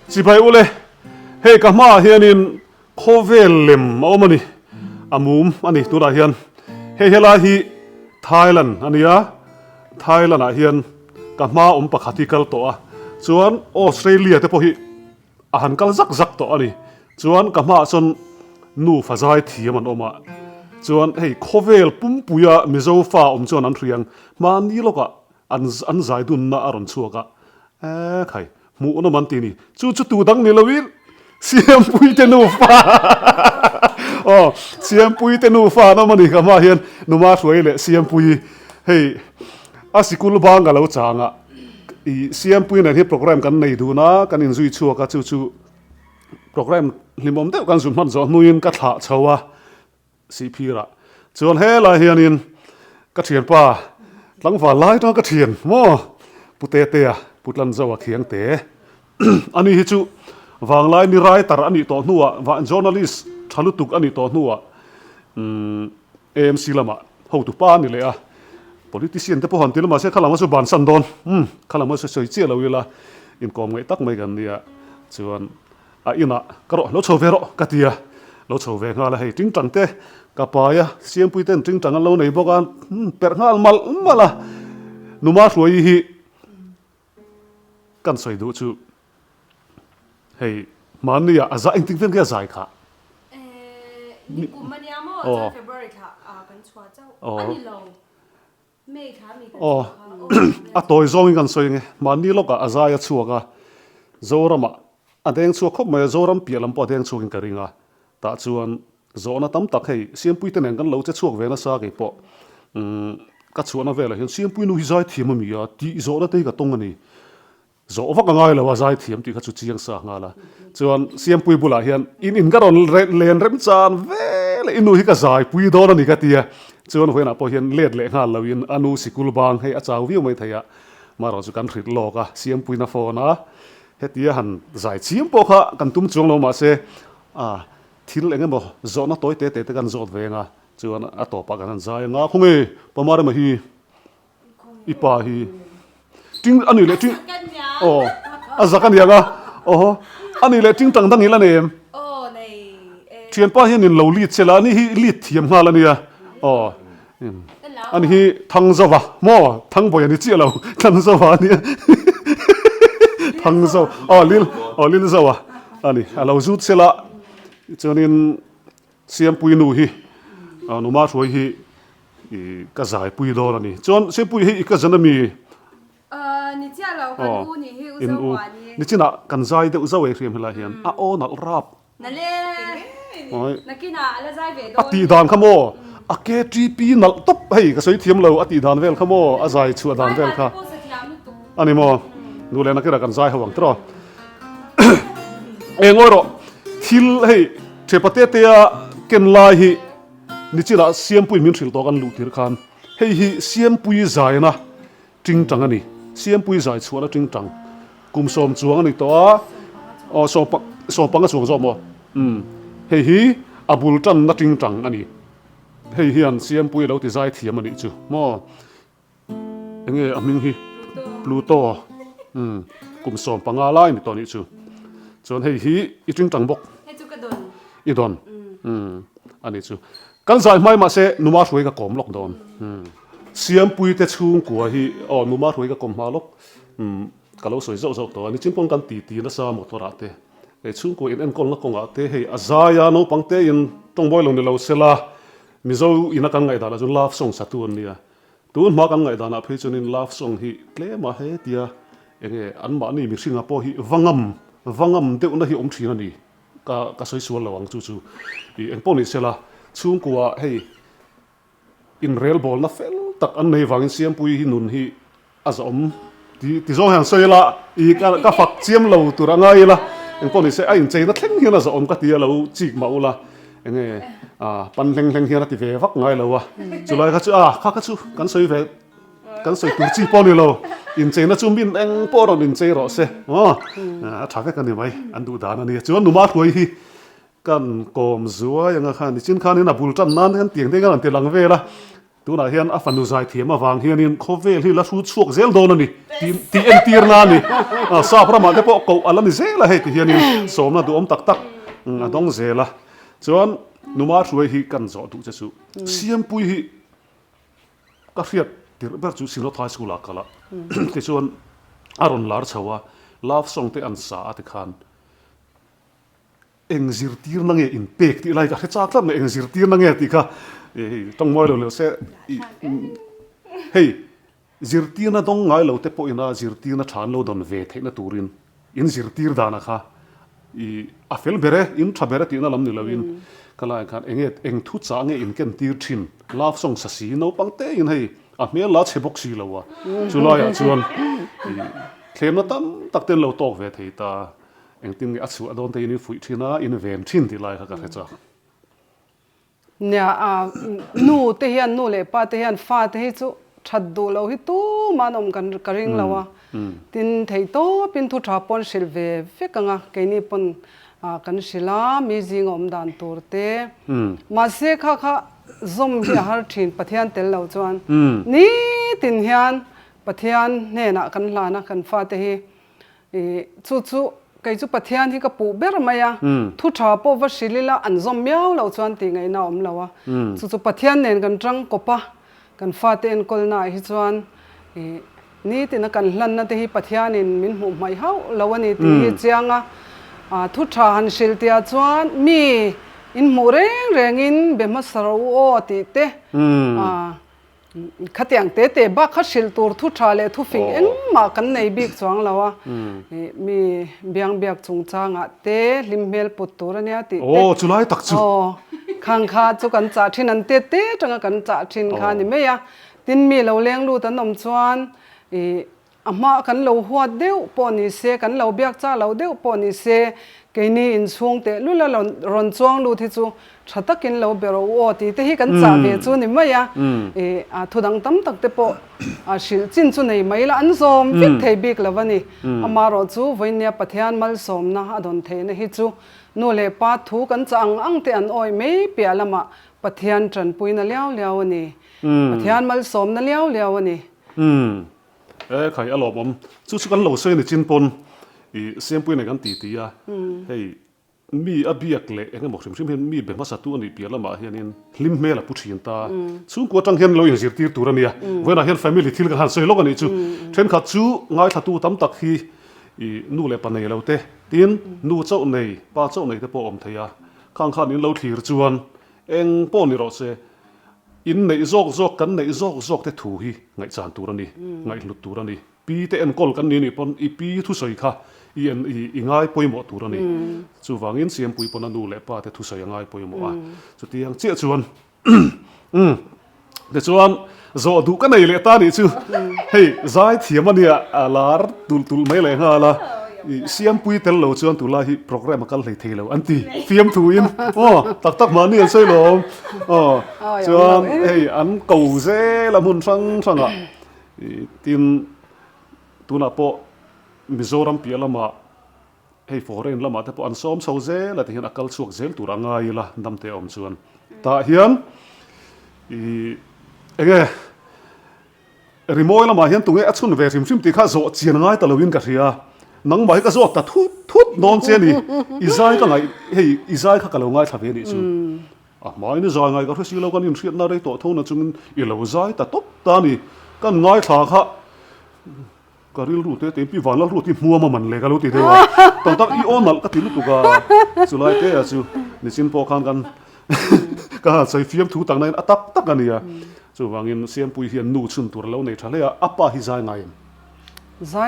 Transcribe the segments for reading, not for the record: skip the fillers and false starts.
chỉ phải ule hey cả mà hiện in khovelem omani ani tu da hiền hey hela hi Thailand ania Thailand hiền cả mà pakhati kal to chuan Australia te po hi han kal zak to ani chuan cả mà son Nufa Zaithiam an oma chuan hey khovel pumpuya mizo fa chuan an riang mani loka an zai dun na aron chuaka khai mu no man tini chu tu dang ni lawin Siampuii te Nufa Siampuii te Nufa no mani kama hian numa hruai le Siampuii hey asikul banga lo changa i Siampuii na hi program kan nei du na kan in zui chuaka chu program limom te kan zum man zo nuin ka tha chawa CP ra chuan he la hian in ka thian pa tlangwa lai to ka thian mo pute te a putlan zawa khiang te ani hi chu wanglai ni writer ani to hnuwa wa journalist Lutuk ani to hnuwa AMC lama ho tu pa ni le a politician te po han tilama se khala ma su ban san don khala ma su soi che lo wila in kom ngai tak mai gan nia chuan a ina karo lo chove ro katia lo chove nga la hei ting tang te ka pa ya Siampuii ten ting tang lo nei bokan per ngal mal mala numa hruai hi kan soi du chu hey mania aza inting ven ga zai kha ni kumania mo February kha kan chua chau ani lo me kha mi kan a toy zong kan soi nge mani loka aza ya chuaka zorama adeng chu khop mai zoram pialam po deng chu kin karinga ta chuan zona tam tak hei Siampuii ten kan lo che chuak ve na sa ke po ka chuana vela hian Siampuii nu hi zai thiam mi ya ti zona te ka tong ani zo vak ngai lo Zaithiam ti kha chu chiang sa nga la chuan Siampuii bula hian in garon len rem chan vele inu hi ka zai pui do na ni ka tia chuan hoina po hian let le nga lo in anu sikul bang hei a chaw vi mai thaya maro chu kan thrit loka Siampuii na phone hetia han Zaithiam po kha kan tum chuang lo ma se thil engemaw zona toy te kan zot venga chuan a to pa kan zai nga khunge pamare ma hi ipa hi ting ani le ting azakan yanga ani le ting tang dang ila nem nei thian pa hian in lo lit chela ni hi lit thiam nga la nia ani hi thang zawa mo thang boy ani chi lo thang zawa ni thang zaw lil zawa ani alo zut chela chuanin Siampuii nu hi numa hruai hi i ka zai pui do la ni chuan Siampuii hi ka zana mi ni chia lo kan u ni hi u zo wa ni china kan zai de u zo e riam hila hian na rap na le na kina ala zai ve do ati dan khamo a KTP nal top hei ka soi thiam lo ati dan vel khamo a zai chu dan vel kha ani mo nu le na kira kan zai hawang tro engoro thil hei thepate te a ken lai hi ni china Siampuii min thil to kan lu tir khan hei hi Siampuii zai na ting tang ani Siampuii zai chuana ting tang kum som chuang ani to so panga chuang zo mo hei hi abul tan na ting tang ani hei hian Siampuii lo ti Zaithiam ani chu mo enge aming hi Pluto kum som panga lai ni to ni chu chon hei hi i ting tang bok he chu ka don i don ani chu kan zai mai ma se numa hruai ka kom lok don Siampuii te chung kwa hi numa hruai ka kom ma lok kalo soi zo to ani chimpong kan ti na sa mo to Ralte e chung ko in kol na konga te hei azaya no pangte in tongboi lo ni lo sela mizo ina kan ngai dala jun love song satun nia tun ma kan ngai dana phe chun in love song hi tle ma he tia enge an ma ni mi singa po hi wangam de una hi thina ni ka soi sual lawang chu i en poni sela chung kwa hei in real ball na fel tak an nei wangin Siampuii hi nun hi azom ti zo han soila i ka fak chiam lo turangai la en poni se ai in cheina thleng hian azom ka tia lo chik maula enge pan leng hian ti ve vak ngai lo wa chulai ka chu kha chu kan soi ve kan soi tur chi poni lo in cheina chu min eng poron in chei ro se thave kan ni mai an du dan ani chuan numa hruai hi kan kom zuwa yang khan ni chin khan in abul tan nan han tiang te kan te lang ve la tu na hian a Fanu Zaithiam awang hianin khovel hi la thu chuak zel don ani ti en tir na ni sa pra ma te po ko alani zela he ti hianin somna du om tak tak adong zela chuan numa ruai hi kan zo tu chu Siampuii hi ka riat tir ber chu sino thai school a kala ti chuan aron lar chawa love song te an sa ati khan eng zirtir na nge impact ti lai ka chak lam eng zirtir na nge ti kha tong moi lo se hey zirtir na dong ngai lo te po ina zirtir na than lo don ve the na turin in zirtir dana kha I afel bere in thabere ti na lam ni lawin kala khan eng thu cha nge in ken tir thin love song sa si no pangte in hei a me la chebok si lo wa chulai a chuan thlem na tam takten lo tok ve thei ta eng tin a chu adon te in fui thina in vem thin ti lai kha ka cha nya nu te hian nu le pa te hian fa te hi chu that du lo hi tu manom kan karing lawa tin thei to pin thu tha pon sil ve ve kanga ke ni pon kan sila mi jing om dan tur te ma se kha kha zom hi har thin pathian tel lo chuan ni tin hian pathian ne na kan la na kan fa te hi chu chu kai chu pathian hi ka pu ber maya thu tha po va silila an zom miao lo chuan ti ngai na om lawa chu chu pathian nen kan tang kopa kan fa te en kol na hi chuan ni tin kan hlan na te hi pathian in min hu mai hau lawani ti hi chianga thu tha han sil tia chuan mi in mu reng reng in bema saro o ti te khatiang te te ba kha sil tur thu tha le thu fing en ma kan nei bik chuang lawa mi biang biak chung changa te limmel put tur ania ti te chulai tak chu khang kha chu kan cha thin an te te tanga kan cha thin kha ni me ya tin mi lo leng lu tan om chuan ama kan lo huat deu po ni se kan lo biak cha lo deu po ni se ke ni in chung te lu la ron chuang lu thi chu thatakin lo bero o ti te hi kan cha ve chu ni ma ya thudang tam tak te po shil chin chu nei mai la an zom vik thei bik lawani ama ro chu voinia pathian mal som na adon the na hi chu nu le pa thu kan chang ang te an oi mei pia lama pathian tran puina liao liao ani pathian mal som na liao liao ani khai alo bom chu kan lo se ni chin pon Siampuii ne kan ti ti ya hey mi abiak le eng mo sim mi be ma sa tu ani pia lama hianin hlim mela puthin ta chung ko tang hian lo in zirtir turania wena hian family thil kan han soi lok ani chu then kha chu ngai thatu tam tak hi nu le panei lo te tin nu chau nei pa chau nei te po om theya khang khan in lo thlir chuan eng po ni ro se in nei zok kan nei zok te thu hi ngai chan turani ngai lut turani pi te en kol kan ni pon i pi thu soi kha i ngai poimo turani chu wangin Siampuii pon anu le pa te thu soi ngai poimo a chu tiang che chuan de chuan zo du ka nei le ta ni chu hey Zaithiam ania alar tul mai le nga la Siampuii tel lo chuan tu la hi program kal hlei thei lo anti fiam thu in tak ma ni sei lo chuan hey an ko ze la mun sang a tin tuna po Mizoram pia lama hei foreign lama te po an som so ze la te hian akal chuak zel tur anga ila nam te om chuan ta hian enge rimoi lama hian tunge achun ve rim ti kha zo chian ngai ta lowin ka ria nang mai ka zo ta thut non che ni izai ka ngai hei izai kha ka lo ngai thave ni chu mai ni zai ngai ka resi lo kan in riat na re to thona chung i lo zai ta top ta ni kan ngai tha kha karil ru te pi van la ru ti mua ma man le ka lo ti dewa tang tak I onal ka ti lu tu ka chulai te a chu ni chin po khan kan ka sai fiam thu tang nai atak tak ania chu wangin Siampuii hian nu chun tur lo nei thale apa hi zai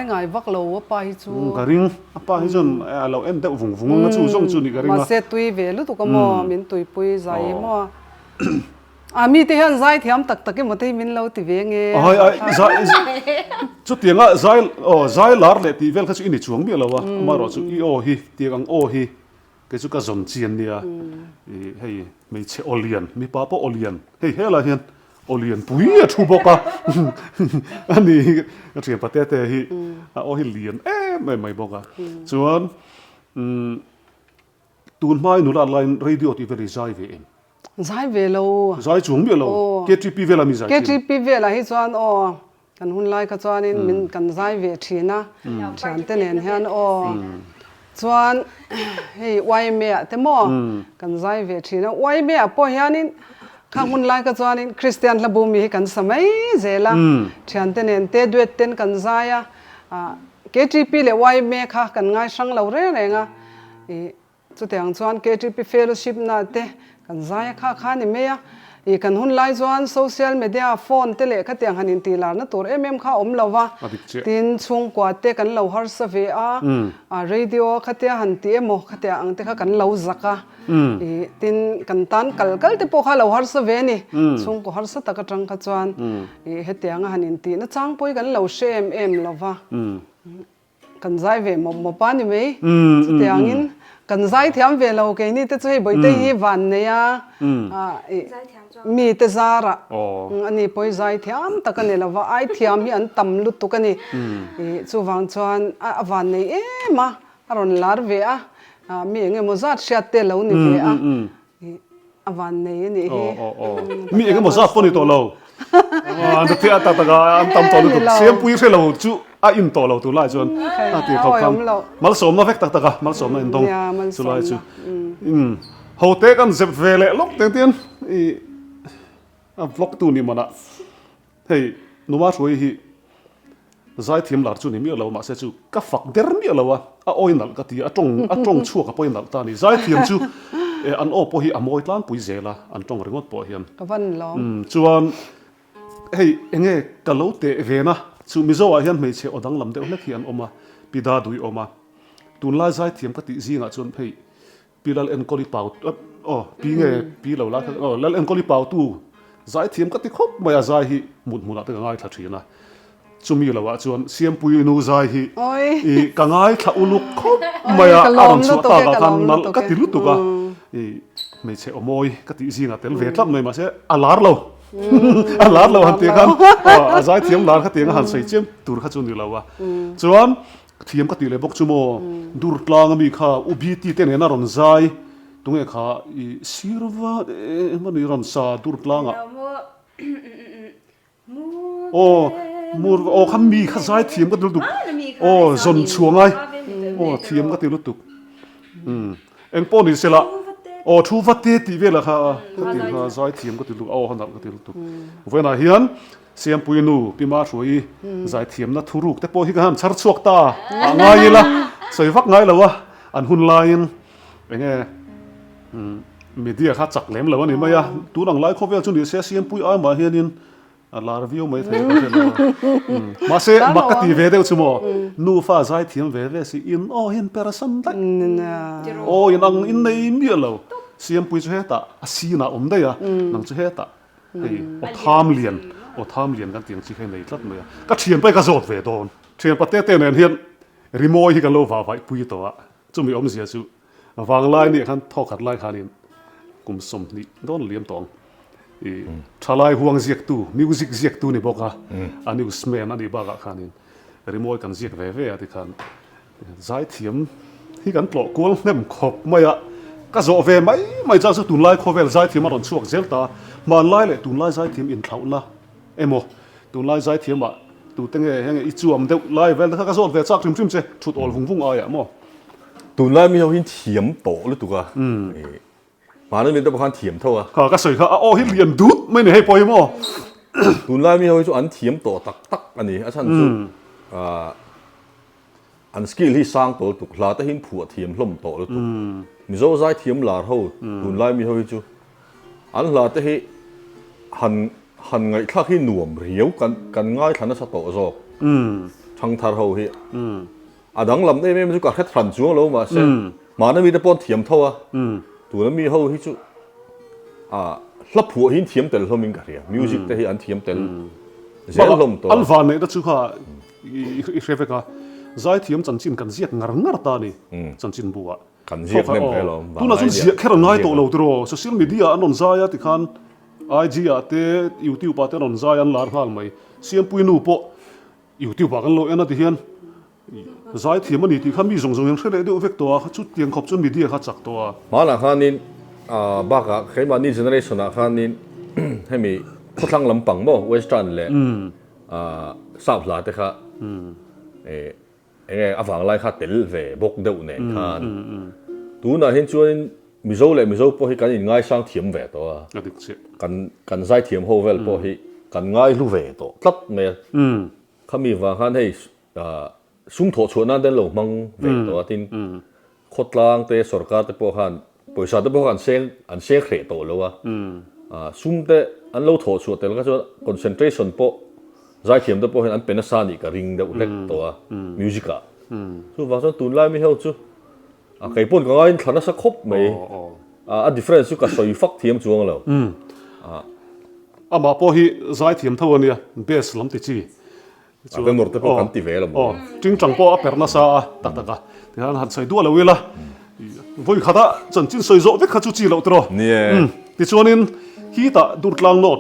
ngai vak lo pa hi chu karing apa hi jon lo en de vung nga chu song chu ni karing ma se tui ve lu tu ka mo min tui pui zai mo mi te hian Zaithiam tak mo te min lo ti ve nge chu tianga zai lar le ti vel kha chu ini chuang mi lawa ma ro chu I o hi tiang o hi ke chu ka zon chian nia hei mei che olian mi pa po olian hei hela hian olian pui a thu boka ani a thiam pa te hi a o hi lian mai boka chuan tun mai nu la line radio ti very zai ve zai ve lo zai chung mi lo KTP vela mi zai KTP ve la hi chuan kan hun lai ka chuan in min kan zai ve thina chan te nen hian chuan hei wai me te mo kan zai ve thina wai me po hian in khang hun lai ka chuan in Christian la bumi hi kan samai zela chan te nen te duet ten kan zaya KTP le wai me kha kan ngai sang lo re nga chu tiang chuan KTP fellowship na te kan zaya kha ni me ya kan hun lai chuan social media phone te le kha tiang hanin ti lar na tur kha om lova tin chung kwa te kan lo har sa ve radio kha te han ti emo kha te ang te kha kan lo zaka tin kan tan kal te po kha lo har sa ve ni chung ko har sa ta ka tang kha chuan he tiang hanin ti na chang poi kan lo shem lova kan zai ve mo pa ni me chu tiang in kan Zaithiam về lâu cái này, tôi bởi đây hi van này à, mi te zara, anh ấy bởi Zaithiam, ta cái này là vợ ai thiam hi anh tầm Lutuk cái này, chú vàng chuan van này mà, rồi lار về mi nghe một zat xẹt te lâu này về van này này mi nghe một zat phone đi to lâu, anh thấy ta anh tầm to Lutuk, Siampuii phải lâu chú in to lâu tu lại chuan thì không khăn mal som nó vek tak taka mal som nó in dong tu lại chu hậu tế kan dẹp về lệ lúc tiếng tiên vlog tu ni mana hey numa suy hi Zaithiam lar chu ni mi lo ma se chu ka fak der mi lo oin nal ka ti trong chu ka poin nal ta ni Zaithiam chu an po hi amoi tlang pui zela an tong ringot po hian ka van lo chuan hey enge ka lo te ve na chu mizo a hian mei che odang lam de hlek hian oma pida dui oma tun la Zaithiam ka ti zinga chun phei pilal en koli pau pi nge pi lo la lal en koli pau tu Zaithiam ka ti khop maya zai hi mut ta ngai tha thina chumi lo wa chuan Siampuii nu zai hi ka ngai tha uluk khop maya aron chu ta ka kan nal ka ti lutu ka mei che omoi ka ti zinga tel ve tlam mai ma se alar lo alar lo han te kan Zaithiam lar kha te nga han sei chem tur kha chu ni lo wa chuan thiam ka ti le bok chu mo dur tlang mi kha ubi ti te ne na ron zai tunge kha sirwa mani ron sa dur tlang mur kham mi kha Zaithiam ka Lutuk zon chuangai thiam ka ti Lutuk eng pon ni sela thu vắt tê tí về là kha Zaithiam có tiếng Lutuk hắn đạo có tiếng Lutuk vậy là hiền Siampuii nu pima suy Zaithiam na thuruk te po hi kan char chuak ta ngai la soi vak ngai lawa an hun lain enge media kha chak lem lawa ni maya tu nang lai khovel chu ni se Siampuii ai ma hianin la review mai thei ma se makati ve deu chu mo Nufa Zaithiam ve si in hin person ta in in nei mi lo Siampuii chu heta asina đây nang chu heta hei tham lian kan tiang chi khay nei tlat mai ka thian pai ka zot ve don thian pa te nen hian rimoi hi ka lo wa vai pui to chu mi om sia chu wang lai ni khan thokat lai khanin kum som ni don liam tong thalai huang ziak tu music ziak tu ni boka ani usmen ani ba ka khanin rimoi kan ziak ve ati khan Zaithiam hi kan plo kol nem khop maya ka zo ve mai cha chu tun lai khovel Zaithiam ron chuak zelta man lai le tun lai Zaithiam in thlaula emo tun lai Zaithiam ma tu tenge henge I chuam deuh lai vel ka zo ve chak trim che thut ol vung aya mo tun lai mi ho hin thiam to Lutuk mà nó mình đâu có thiểm thôi cái sợi hi liền đút mấy này hay bồi mo tun lai mi ho chu an thiểm to tak ani a chan chu an skill hi sang to Lutuk la ta hin phu thiam hlom to Lutuk mi zo Zaithiam lar ho tun lai mi ho chu an la ta hi han ngai thak hi nuam riau kan ngai thana sa to zo thang thar ho hi adang lam nei me chu ka khat thran chu lo ma se ma na mi ta pon thiam tho tu na mi ho hi chu hlap phu hin thiam tel hlom in ka ria music te hi an thiam tel zel hlom to al van nei da chu kha I hrefe ka Zaithiam chan chin kan ziak ngar ta ni chan chin buwa kan ziak nem pe lo tu na chu ziak khera ngai to lo tro social media anon zaya ti khan IG te YouTube pa te ron zai an lar hal mai Siampuii nu po YouTube pa kan lo ena ti hian Zaithiam ani ti khan mi zong hen hrele de vek to chu tiang khop chun media kha chak to ma la khanin บ้ากะใครมานี่ generation อ่ะคันนี้ให้มีพวกทางลำปังบ่ western เลยทราบหลายแต่ค่ะอาฝังไล่ค่ะเตลเวบกเดวเนี่ยคันตัวน่ะเห็นชวนมิโซเลยมิโซพอให้กันง่ายสร้างเทียมเวตัวกันใช้เทียมโฮเวลพอให้กันง่ายรู้เวตัวตัดเมเขามีว่าคันให้สุ่มถอดชวนนั่นเดินลงมังเวตัวทินโคตรล่างเตะสรการเตะพอคันบริษัทเตะพอคันเสียงเขตตัวแล้ววะสุ่มเตะอันเราถอดชวนเตะแล้วก็จะ concentration พอใจเทียมเตะพอเห็นอันเป็นนักสานอีกริงเดวเล็กตัวมิวสิกะส่วนว่าส่วนตุนไล่ไม่เข้าจู่ใครพูดก็ง่ายฐานะสักครบไหมdifference ก็สอยฟักเทียมจวงแล้วมาพอฮีใจเทียมเท่านี้เบสลำติจีเป็นหมดแต่พอกันติเวลมั้งจริงจังพอเปิดน่าซาตักตักที่นั่นหันใส่ด้วยแล้วเวลาวันข้าตาจนจินใส่โซ่วิกขจูจีแล้วตัวเนี่ยที่ชวนนี้ฮีตาดูดลังโนด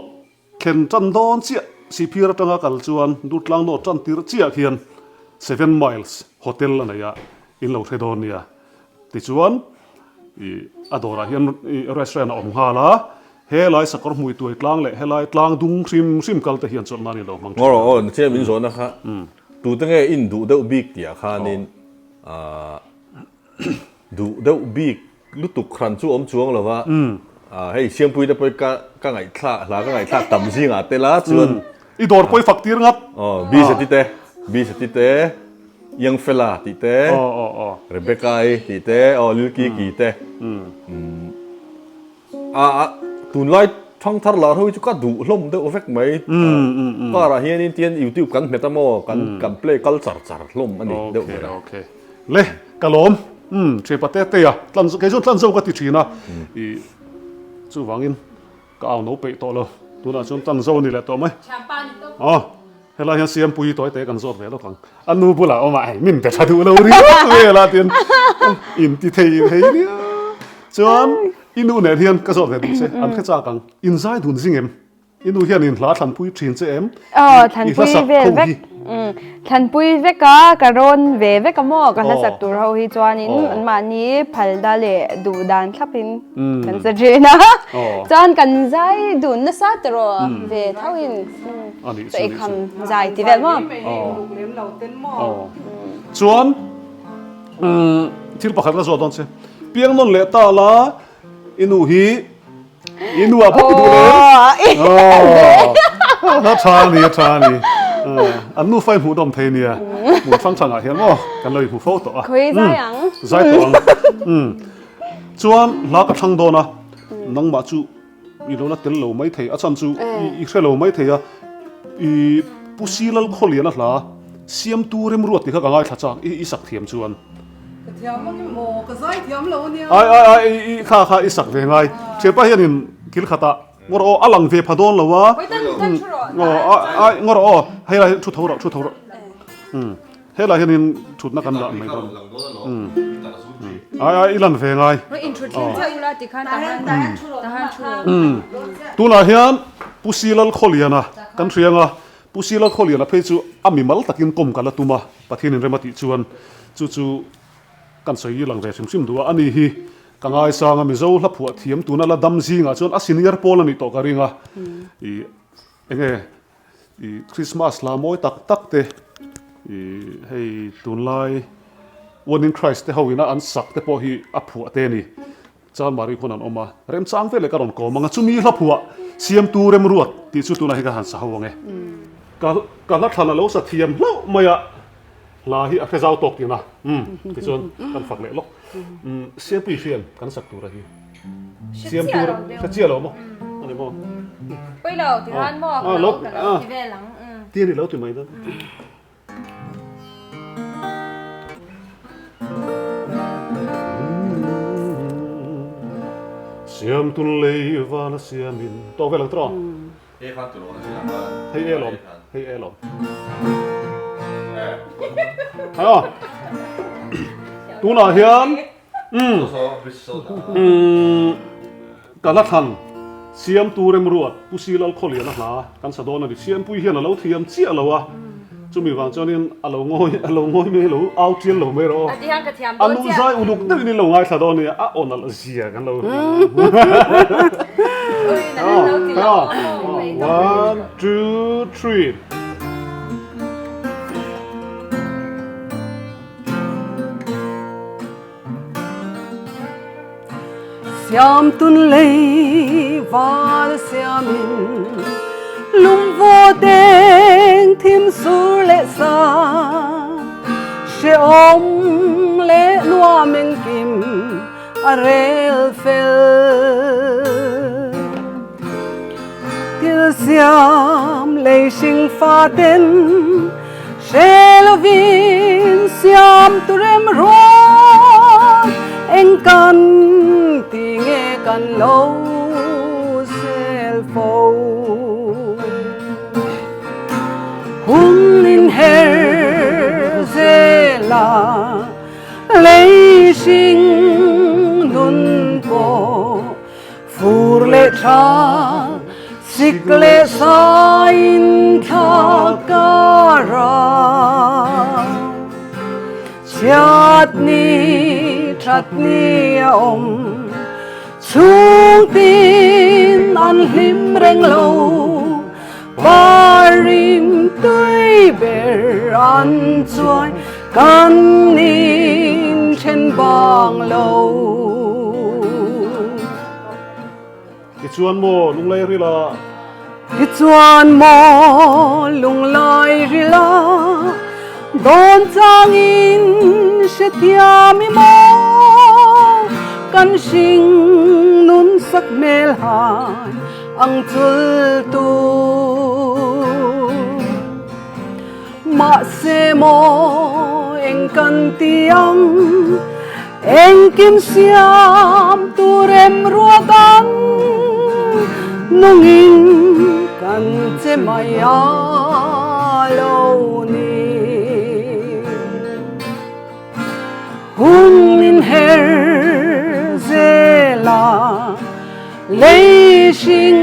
เข็นจันดอนเจียสีพิระจังกัลชวนดูดลังโนดจันติระเจียเขียน7 miles โฮเทลอะไรอ่ะอินเราเทดอนเนี่ยที่ชวนอดอร์เฮียนรีสอร์ทอมฮาลาเฮลัยสักคนมุยตัวกลางเลยเฮลัยกลางดุงซิมกัลเตเฮียนส่วนนั้นนี่เรามังโอ้เชื่อมินโซนะครับดูตั้งแต่อินดูเดาบิกเดียค่ะนี่ดูเดาบิกลุตุครันจูอมจวงหรอวะให้เชียงปุยได้ไปก็ไงท่าหลังก็ไงท่าต่ำซิงอ่ะเตล่าชวนอีดอร์ไปฝักตีร์งัดบีสติเตยังเฟล่าติเตเรเบคไกติเตลิลกี้กีเตตุนไล่ทั้งทาร์ลาเขาจะก็ดูล้มเดอเฟกไหมก็อะไรเฮียนี่เตียนยูทูบกันเมตาโมกันเพลย์กันจัดล้มอันนี้เดี๋ยวโอเคเลยกะล้มเชฟปาเต้เตียตั้งแค่ช่วงตั้งเจ้าก็ติดชีนะจู่วังอินก็เอาโน้ไปต่อเลยตัวนั้นช่วงตั้งเจ้านี่แหละต่อไหมอ๋อเฮลาเฮียเสียมปุยต่อยเตะกันสดเลยแล้วฟังอันนู้นพูดละเอามาไอ้มินแต่ชาดูเราเรียเวลาเตียนอินที่เทียเนี่ยจวนอินูเนี่ยเฮียนก็สอบแต่ดูสิอันแค่จากกันอินไซด์ดุนซิงเอ็มอินูเฮียนอินหลาทันปุยทรีนเจมทันปุยเวเวกทันปุยเวกกะโรนเวเวกมอกันละสักตัวเราฮิจวานินอันมานี้พัลดาเลดูดานขับอินกันจะเจนะจอนกันใจดุนนัสตรอเวเท่าอินตัวเอกคำใจที่เวมอจวนที่เราพักกันสอบตอนเช้เปียงนนเลตาลาอินูอ่ะพวกดูเลยถ้าชานี่อันนู้นไฟหูดมเทเนี่ยหูฟังชังอ่ะเห็นมั้ยกันเลยหูโฟตัวอ่ะคุยใจยังใจตัวจวนลากระชังโดนะนังมาจูอีโลนัดเตลโลไม่เทอาจารย์จูอีเชลโลไม่เทอ่ะอีปุซีลลโคเลียนะล่ะเสียมตูเรมรวดที่เขากางไอ้ทัดจากอีสักเทียมจวนเทียมมันโมก็ใส่เทียมเราเนี่ยข้าอีสักเวงไงเชื่อป่ะเห็นกิลขตางรออลังเวพดอนแล้ววะงรอให้ไรชุดเท่าไรให้ไรเห็นชุดนักกันละไม่ต้องอีลันเวงไงตัวน่ะเห็นปุซีลโคเลียนะกันเชียงอ่ะปุซีลโคเลียนะเพื่อจูอามิมัลตักินกลมกันละตัวมาปะเทนินเรมาติชวนจู่กันใส่หลังใจซิมดูอันนี้ฮีกังไงสางมิโซลับหัวเทียมตัวนั้นละดำซิงอ่ะจนอาซินียร์โพลันนี่ตอกริงอ่ะคริสต์มาสลามอยตักเตให้ตุนไลวันนี้คริสต์เฮาวินาอันสักเตพอฮีอับหัวเตนี่จานมารีคนนั้นออกมาเริ่มจ้างเฟลเลยกันก่อนมังจุมีลับหัวเสียมตัวเริ่มรวดที่สุดตัวนั้นให้กันหันสาวไงการรักษาเราสัตเทียมแล้วไม่อะลาฮีอัพเจ้าตกอยู่นะที่ส่วนกันฝักเล็กล็อกเสียมปีเชียนกันสักตัวอะไรเสียมตัวจะเจี๋ยหรอมั้งอันนี้มั้งไปเราที่ร้านบอกล็อกที่เวหลังที่นี่แล้วถึงไหมนั่นเสียมตุนเลยวาลเสียมินตัวเวลังตรอเฮ้ยเอลอมตัวน่ะเฮียนกันละทันเสียมตูเรมรวดผู้ซีลลโคเลียนะฮะกันสะดอนนี่เสียมปุยเฮียนเราเทียมเจียเราวะจ chú mình vàng cho nên alo ngôi mấy lũ ao chiến lũ mấy rồi đi hàng cái thiam anh nu sai uluk tới đi lũ ngay sao đó nè ôn là gì à cái lũ ôi là lâu thì lâu 1, 2, 3 Siam tun lei val siamin lum vô đen thêm sur lệ sa she om lệ noa men kim arel fel til siam lei sing fa den she lovin siam turem ro anh cần thì nghe cần lâu sel phô hung linh her dê là lấy sinh nun po phur lệ cha xích lệ sain tha cara chutney om chung tin an lim reng lâu barim tươi ber an chuai kan nin chen bang lâu cái chuan mo lung lay ri la cái chuan mo lung lay ri la don chang in se thiam mi mo kan sing nun sak mel hai ang chul tu ma se mo eng kan tiang eng kim siam tu rem ruagan nungin kan che maya lo ni hung in her zela lấy sinh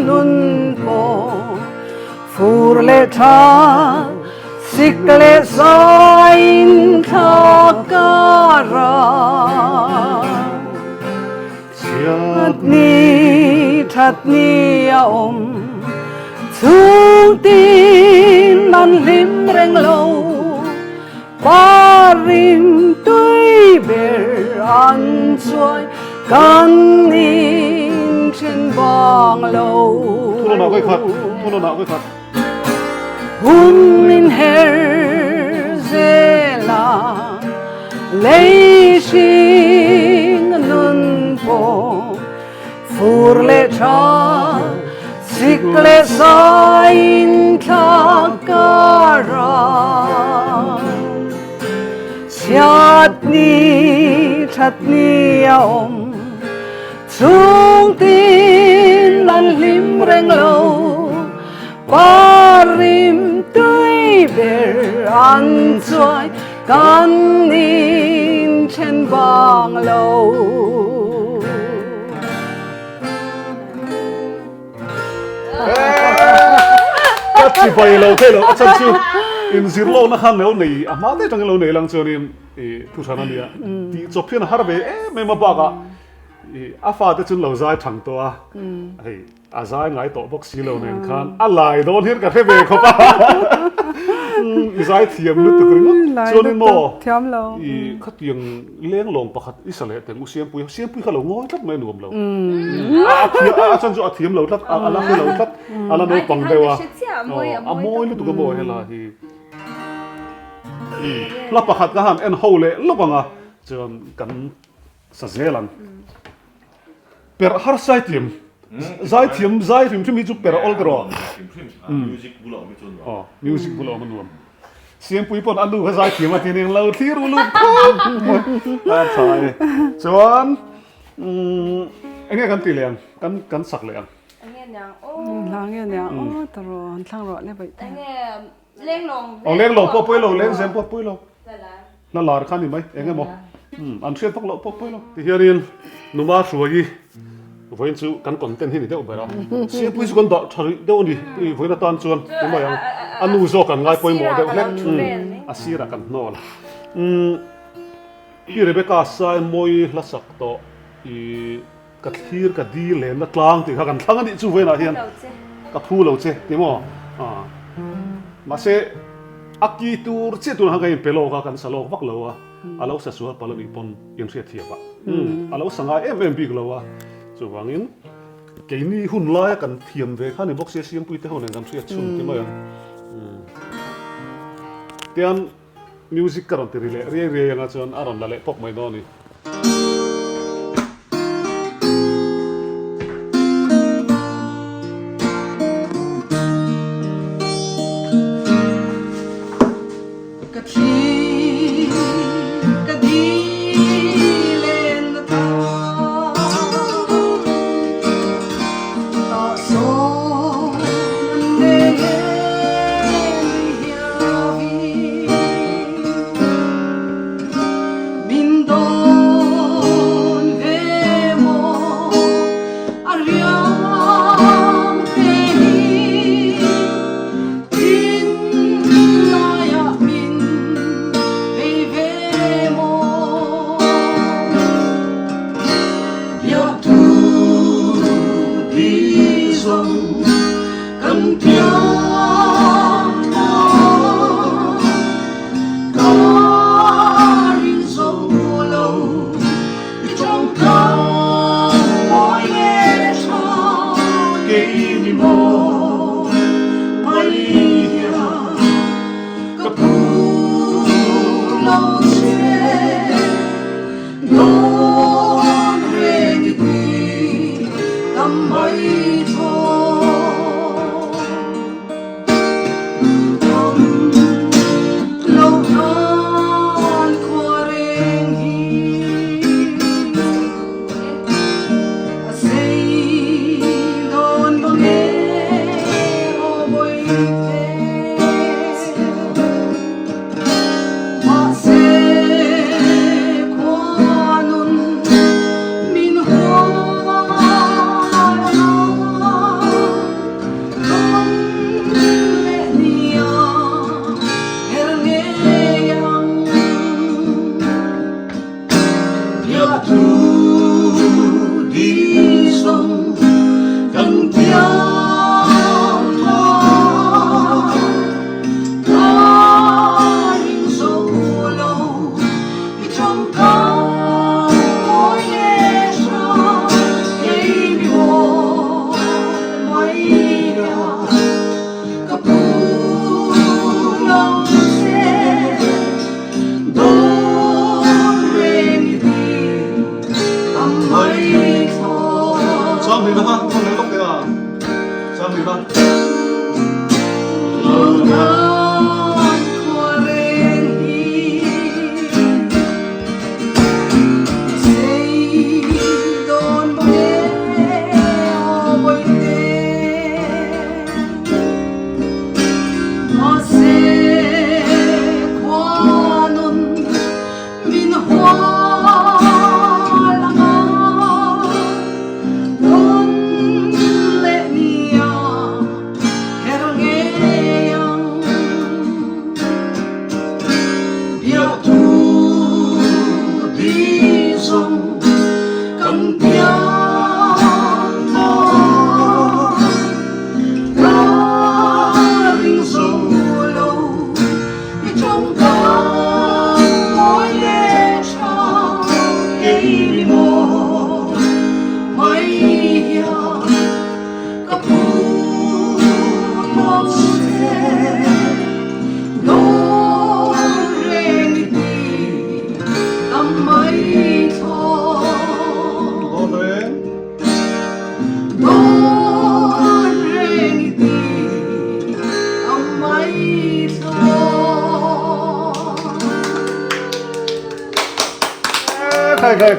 nun po phur lệ tha xích lệ sain tha cara chutney om chung tin an lim reng lâu barim tươi ber an chuai kan nin chen bang lâu thu nó cái khát hun in her zela lấy sinh nun po phur lệ cha xích lệ sain tha cara chutney om chung tin an lim reng lâu barim tươi ber an chuai kan nin chen bang lâu cái chỉ phải lâu thế rồi chân chiu in zir lâu nó khăn lâu này à mà thế trong lâu này lang cho nên thu sản này thì chụp phim har về mấy mà bác à pha thế chân lâu dài thằng to à dài ngay tổ bốc xí lâu này khăn à lại đó hiện cả thế về không à dài thiềm nút từ cái cho nên mò thiam lâu khát tiếng leng lòng bạc ít sale tiếng Siampuii khá lâu ngói thắt mấy nuông lâu chân cho thiềm lâu thắt là cái lâu thắt là nó bằng đều à môi lúc cái môi hay là thì lắp bạc cái hàng en hậu lệ lúc bằng à cho cần sạch dễ lắm per har Zaithiam chúng mình chụp per all cái music bulo mình luôn Siampuii pon anu cái Zaithiam mà thì nên lâu thì luôn à trời chuan anh nghe cần tỉ lẹng cần sặc lẹng anh nghe nhàng lang nghe nè tao rồi thang rồi này vậy anh nghe lên lòng lên lòng po lo lên xem po lo nó lار khăn thì mấy anh nghe mò anh xuyên phóc lộ po lo thì hiện nhiên nó mà suy với chú cần content thì đâu vậy đó Siampuii chú cần đọc thôi đâu đi với nó toàn chuan đúng không anu zo kan ngai poi mo de hlek vel asira kan nol i Rebecca sai moi la sak to i ka thir ka di le na tlang ti kan thlang ani chu ve na hian ka thu lo che ti mo ma se aki tur che tu ha ga pelo ka kan salo bak lo wa alo sa suar palo ni pon yen ria thia ba alo sanga em big lo wa chu wangin ke ni hun la kan thiam ve kha ni box se siam pui te hon ngam ria chun ti mo ya tian music karon ti rile ria yang chon aron la le pok mai do ni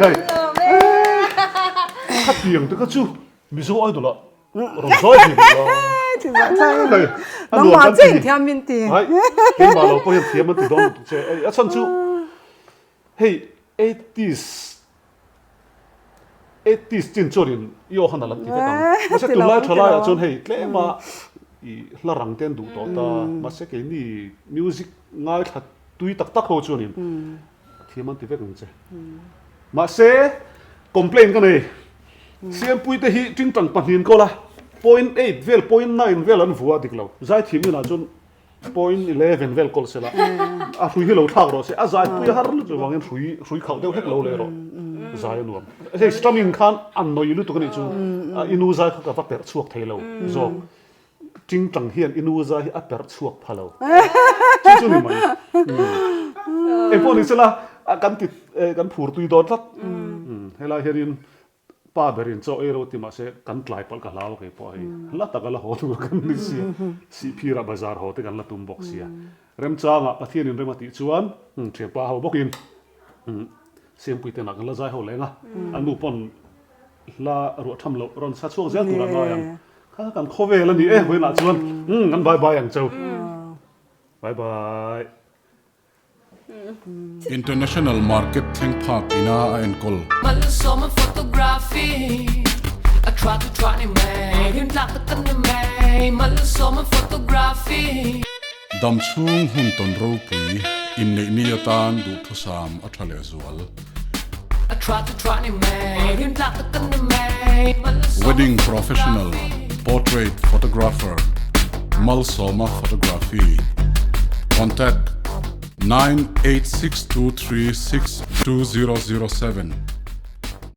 khai khát tiền tôi có chú mi số ai đó là rồi rồi thì vậy thôi nó mà chỉnh theo mình tiền cái màเราก็ยังเทียมมันติดดองเจไอ้ฉันchú hey 80s จริงจริงย่อขนาดนั้นที่ก็ต้องไม่ใช่ตัวไล่ทลายจน hey แค่มา la rang ten du to ta ma se ke ni music ngai that tui tak tak ho chuanin thiaman ti vek ng che ma se complain ka nei Siampuii te hi ting tang panin ko la 0.8 vel 0.9 vel an vuwa dik lo Zaithiam na chun 0.11 vel kol sela a hrui hi lo thak ro se a Zaithiam har lu chu wangin hrui khau deuh hek lo le ro zai nuam he strumming khan an noi lu tu kan chu inu zai kha ka per chuak thelo Zawk ting tang hian inu zai a per chuak phalo chu ni mai e poni sela kan ti kan phur tui don thak hela herin pa berin cho ero ti ma se kan tlai pal ka law ke po hi la ta la ho tu kan ni si phira bazar ho te kan la tum box sia rem changa pathian in remati chuan che pa ho bokin Siampuii te nak la zai ho lenga anu pon la ro tham lo ron sa chuak zel tu ra nga yang kha kan khove la ni hoi na chuan kan bye bye ang chau bye bye International Market Thing Park ina en kol Malusoma photography I try to me Yun lak kan me Malusoma photography dam chung hun ton ro pui in nei ni atan du thusam athale zual I try to me Yun lak kan me wedding professional portrait photographer Malsoma photography contact 9862362007